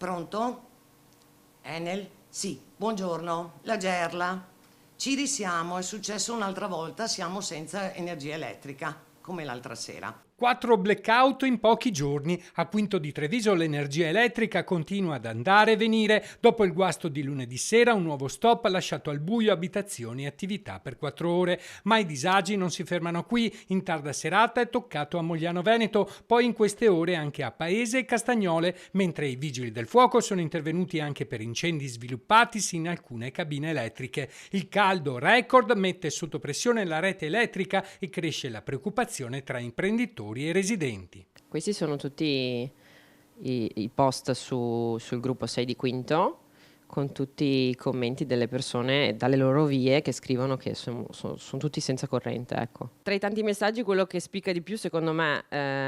Pronto? Enel? Sì, buongiorno, la Gerla. Ci risiamo, è successo un'altra volta, siamo senza energia elettrica, come l'altra sera. 4 blackout in pochi giorni. A Quinto di Treviso l'energia elettrica continua ad andare e venire. Dopo il guasto di lunedì sera, un nuovo stop ha lasciato al buio abitazioni e attività per 4 ore. Ma i disagi non si fermano qui. In tarda serata è toccato a Mogliano Veneto, poi in queste ore anche a Paese e Castagnole, mentre i vigili del fuoco sono intervenuti anche per incendi sviluppatisi in alcune cabine elettriche. Il caldo record mette sotto pressione la rete elettrica e cresce la preoccupazione tra imprenditori e residenti. Questi sono tutti i post sul gruppo 6 di Quinto, con tutti i commenti delle persone dalle loro vie che scrivono che sono tutti senza corrente, ecco. Tra i tanti messaggi quello che spicca di più secondo me,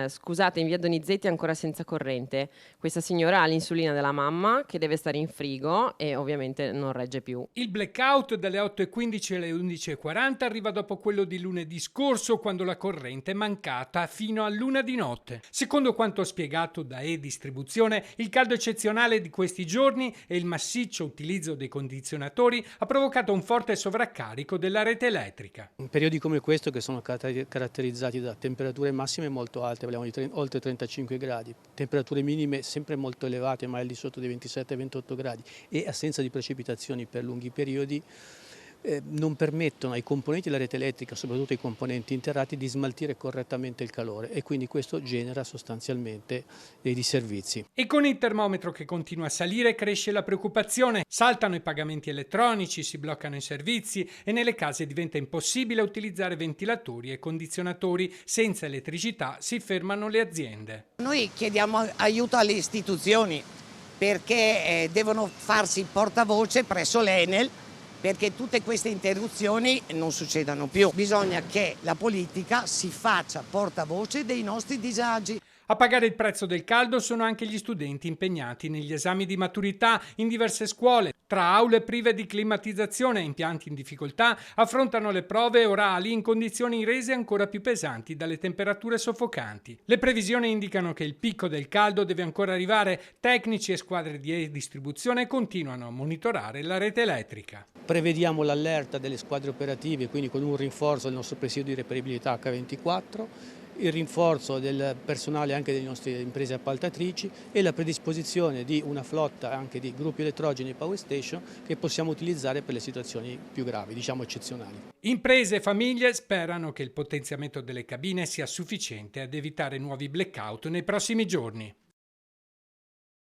scusate, in via Donizetti è ancora senza corrente, questa signora ha l'insulina della mamma che deve stare in frigo e ovviamente non regge più. Il blackout dalle 8:15 alle 11:40 arriva dopo quello di lunedì scorso, quando la corrente è mancata fino all'1 di notte. Secondo quanto spiegato da E-Distribuzione, il caldo eccezionale di questi giorni e il massiccio utilizzo dei condizionatori ha provocato un forte sovraccarico della rete elettrica. In periodi come questo, che sono caratterizzati da temperature massime molto alte, parliamo di oltre 35 gradi, temperature minime sempre molto elevate, ma al di sotto dei 27-28 gradi, e assenza di precipitazioni per lunghi periodi, non permettono ai componenti della rete elettrica, soprattutto ai componenti interrati, di smaltire correttamente il calore, e quindi questo genera sostanzialmente dei disservizi. E con il termometro che continua a salire cresce la preoccupazione. Saltano i pagamenti elettronici, si bloccano i servizi e nelle case diventa impossibile utilizzare ventilatori e condizionatori. Senza elettricità si fermano le aziende. Noi chiediamo aiuto alle istituzioni perché devono farsi portavoce presso l'Enel perché tutte queste interruzioni non succedano più. Bisogna che la politica si faccia portavoce dei nostri disagi. A pagare il prezzo del caldo sono anche gli studenti impegnati negli esami di maturità in diverse scuole. Tra aule prive di climatizzazione e impianti in difficoltà, affrontano le prove orali in condizioni rese ancora più pesanti dalle temperature soffocanti. Le previsioni indicano che il picco del caldo deve ancora arrivare. Tecnici e squadre di E-Distribuzione continuano a monitorare la rete elettrica. Prevediamo l'allerta delle squadre operative, quindi con un rinforzo del nostro presidio di reperibilità H24, il rinforzo del personale anche delle nostre imprese appaltatrici e la predisposizione di una flotta anche di gruppi elettrogeni e power station che possiamo utilizzare per le situazioni più gravi, diciamo eccezionali. Imprese e famiglie sperano che il potenziamento delle cabine sia sufficiente ad evitare nuovi blackout nei prossimi giorni.